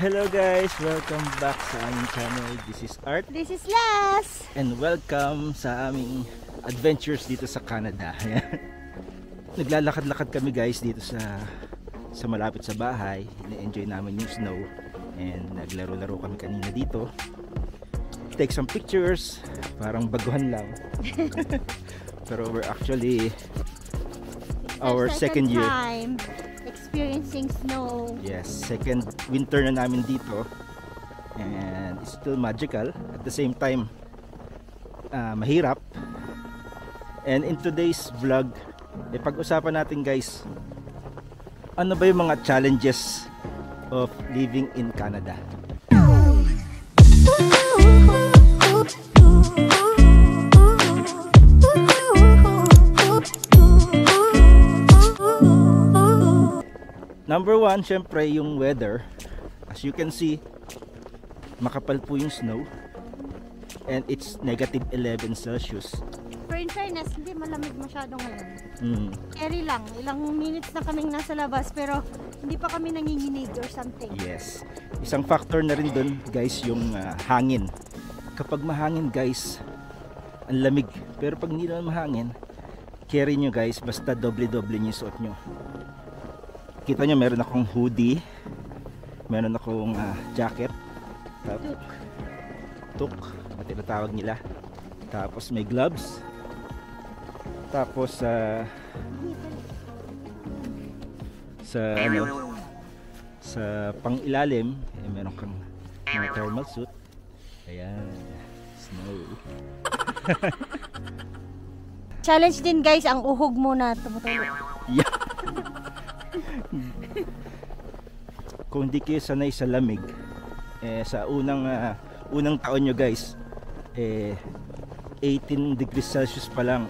Hello guys! Welcome back sa aming channel. This is Art. This is Les! And welcome sa aming adventures dito sa Canada. Naglalakad-lakad kami guys dito sa malapit sa bahay. Ina-enjoy namin yung snow. And naglaro-laro kami kanina dito. Take some pictures. Parang baguhan lang. Pero we're actually our second year time experiencing snow. Yes, second winter na namin dito. And it's still magical. At the same time, mahirap. And in today's vlog, pag-usapan natin guys, ano ba yung mga challenges of living in Canada. Number one, syempre yung weather. As you can see, makapal po yung snow. And it's negative 11 Celsius. Pero in fairness, hindi malamig masyado ngayon. Airy lang. Ilang minutes na kaming nasa labas pero hindi pa kami nanginginig or something. Yes. Isang factor na rin dun guys yung hangin. Kapag mahangin guys, ang lamig. Pero pag hindi naman mahangin, carry nyo guys, basta doble-doble nyo yung suot nyo. Kita nyo, meron akong hoodie, meron akong jacket, tuk na tinatawag nila, tapos may gloves, tapos sa pang-ilalim meron kang mga thermal suit. Ayan, snow. Challenge din guys, ang uhog muna tumutulo. Yeah. Kung hindi kayo sanay sa lamig, sa unang taon nyo guys, 18 degrees Celsius pa lang,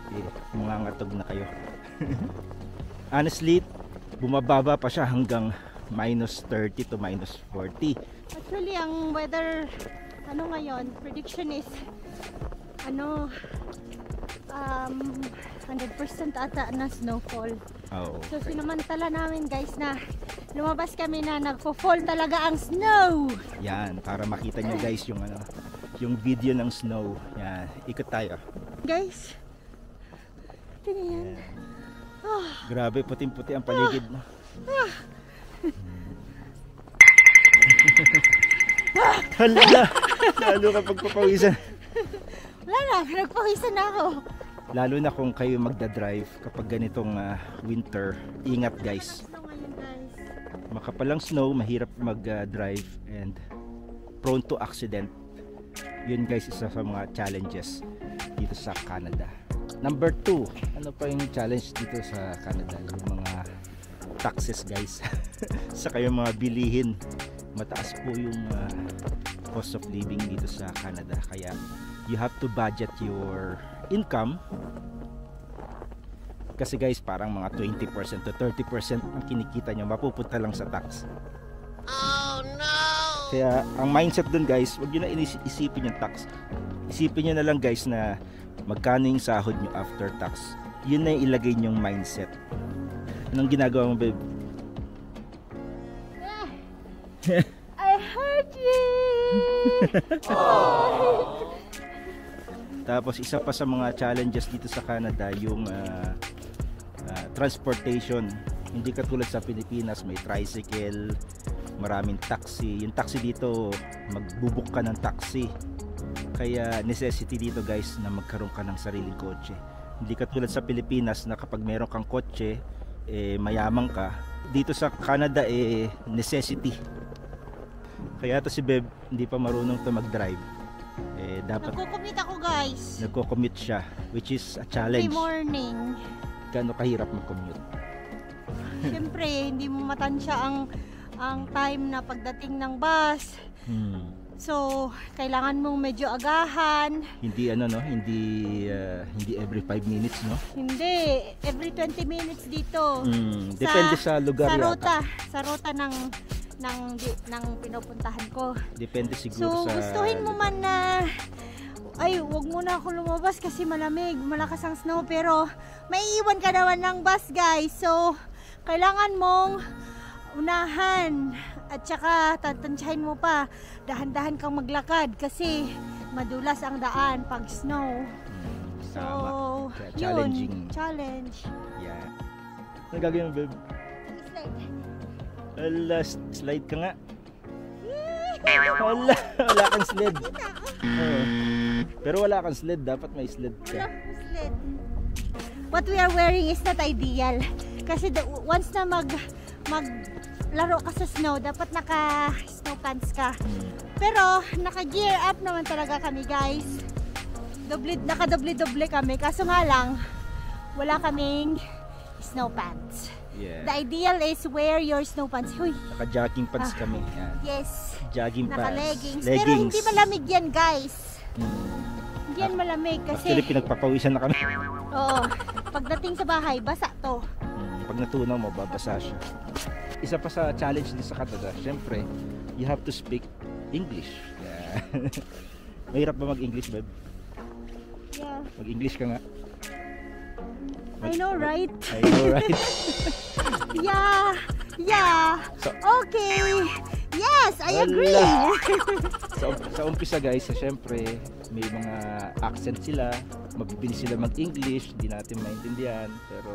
mangangatog na kayo. Honestly, bumababa pa siya hanggang minus 30 to minus 40. Actually, ang weather ngayon, prediction is 100% ata na snowfall. Oh, so sinamantala namin guys na lumabas kami na nagfo-fall talaga ang snow. Yan, para makita nyo guys yung video ng snow. Yan, ikot tayo. Guys, tingnan yan. Grabe, puting-puti ang paligid. Hala, lalo kapag papawisan. Wala na, nagpawisan na ako. Lalo na kung kayo magdadrive kapag ganitong winter, ingat guys. Makapalang snow, mahirap mag-drive and prone to accident. Yun guys, isa sa mga challenges dito sa Canada. Number 2, ano pa yung challenge dito sa Canada? Yung mga taxes guys. Saka yung mga bilihin. Mataas po yung cost of living dito sa Canada. Kaya you have to budget your income. Kasi guys, parang mga 20% to 30% ang kinikita nyo mapupunta lang sa tax. Oh no! Kaya ang mindset dun guys, wag nyo na isipin yung tax. Isipin nyo na lang guys na magkano yung sahod nyo after tax. Yun na yung ilagay nyong mindset. Anong ginagawa mo babe? I heard you! Tapos isa pa sa mga challenges dito sa Canada yung transportation. Hindi katulad sa Pilipinas, may tricycle, maraming taxi. Yung taxi dito, magbubuk ka ng taxi. Kaya necessity dito guys na magkaroon ka ng sariling kotse. Hindi katulad sa Pilipinas na kapag meron kang kotse, mayamang ka. Dito sa Canada, necessity. Kaya to si Beb, hindi pa marunong to mag-drive. Dapat nagko-commute ako guys. Nagko-commute siya, which is a challenge. Every morning. Gaano kahirap mag-commute? Siyempre, hindi mo matansya ang time na pagdating ng bus. So, kailangan mong medyo agahan. Hindi hindi every 5 minutes, no? Hindi, every 20 minutes dito. Depende sa lugar sa ruta ng pinupuntahan ko. Depende siguro sa gustuhin mo man na ay, wag muna ako lumabas kasi malamig, malakas ang snow, pero may iwan ka naman ng bus guys. So, kailangan mong unahan. At saka tatansyahin mo pa, dahan-dahan kang maglakad kasi madulas ang daan pag snow. So, Kaya yun, challenging. challenge. Yeah. Ano gagawin mo, babe? Ala, slide ka nga. Wala kang sled. Oo. Pero wala kang sled, dapat may sled Wala ka. akong sled. What we are wearing is not ideal. Kasi once na maglaro ka sa snow, dapat naka snow pants ka. Pero naka gear up naman talaga kami, guys. Naka doble kami. Kaso nga lang, wala kaming snow pants. Yeah. The ideal is wear your snow pants. Huy. Naka-jogging pants kami. Yan. Yes. Jogging pants. Naka-leggings. Pero hindi malamig yan, guys. Hindi yan malamig kasi... Actually, pinagpapawisan na kami. Oo. Pagdating sa bahay, basa to. Pag natunaw mo, babasa siya. Isa pa sa challenge din sa Canada, syempre, you have to speak English. Yeah. Mahirap ba mag-English, babe? Yeah. Mag-English ka nga. I know, right? I know, right? Yeah. So- Okay. Yes, I agree. Sa umpisa guys, syempre may mga accent sila, mabibilis sila mag-English, di natin maintindihan, pero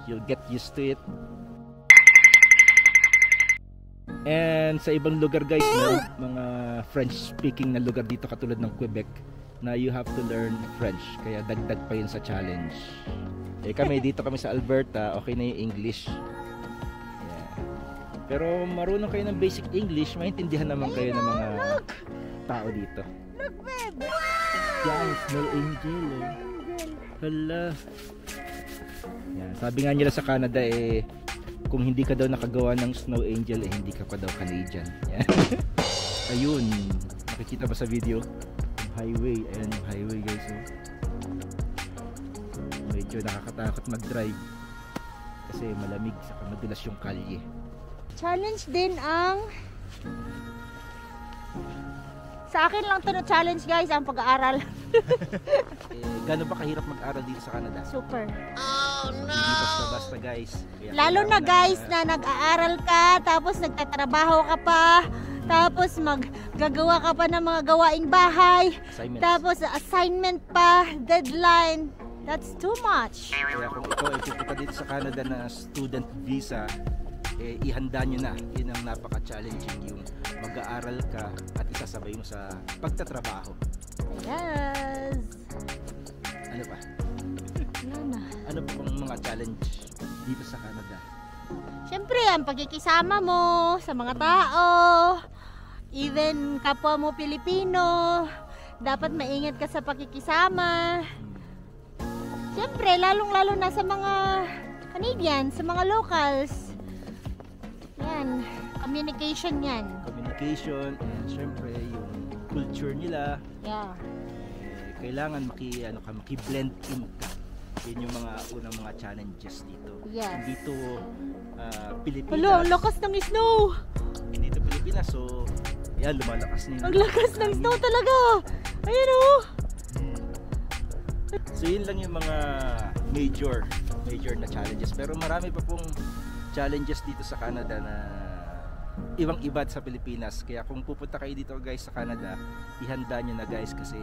you'll get used to it. And sa ibang lugar guys, mga French speaking na lugar dito katulad ng Quebec, na you have to learn French, kaya dagdag pa yun sa challenge. Kami dito kami sa Alberta, okay na yung English. Yeah. Pero marunong kayo ng basic English, maintindihan naman kayo ng mga tao dito. Look, babe. Yan, snow angel. Hala. Yan, sabi nga nila sa Canada kung hindi ka daw nakagawa ng snow angel hindi ka pa daw Canadian. Yan. Ayun, nakikita ba sa video? Highway, ayan yung highway guys. Medyo nakakatakot mag-drive kasi malamig saka madulas yung kalye. Challenge din ang... Sa akin lang to na challenge, guys, ang pag-aaral. Gano'n ba kahirap mag-aral dito sa Canada? Super. Hindi basta-basta guys. Kaya Lalo na guys na nag-aaral ka, tapos nagtatrabaho ka pa, tapos maggagawa ka pa ng mga gawaing bahay, assignments. tapos assignment pa, deadline. That's too much. Kaya kung ikaw ay pupunta dito sa Canada na student visa, ihanda nyo na. Yun ang napaka-challenging, yung mag-aaral ka at isasabay mo sa pagtatrabaho. Yes. Ano pa? Ano na? Ano pa pang mga challenge dito sa Canada? Siyempre, ang pagkikisama mo sa mga tao, even kapwa mo Pilipino, dapat maingat ka sa pakikisama. Siyempre, lalong-lalo na sa mga Canadians, sa mga locals. Yan, communication yan. Communication and syempre yung culture nila. Yeah. Kailangan maki-blend in ka. Yun yung mga unang mga challenges dito. Yes. Dito Pilipinas. Hello, ang lakas ng snow! Dito Pilipinas, so yan, lumalakas na yun. Ang lakas ng snow talaga! Ayun oh! So yun lang yung mga major na challenges. Pero marami pa pong challenges dito sa Canada na ibang-iba sa Pilipinas. Kaya kung pupunta kayo dito guys sa Canada, ihanda nyo na guys kasi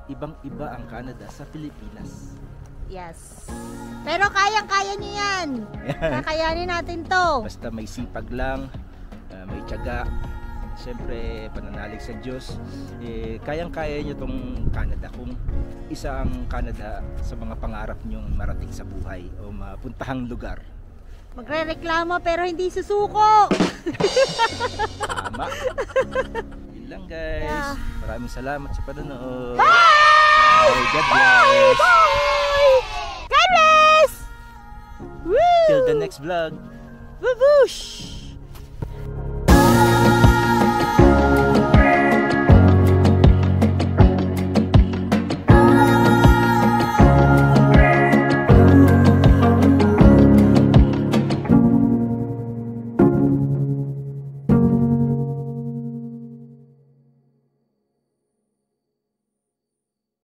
ibang-iba ang Canada sa Pilipinas. Yes. Pero kayang-kaya nyo yan. Kakayanin natin to. Basta may sipag lang, may tiyaga, siyempre pananalig sa Diyos, kayang-kaya nyo tong Canada. Kung isa ang Canada sa mga pangarap nyong marating sa buhay o mapuntahang lugar. Magre-reklamo pero hindi susuko. Tama. Yun lang guys. Yeah. Maraming salamat sa panonood. Bye! God bless. Bye! God bless! Woo! Till the next vlog. Woo-woosh!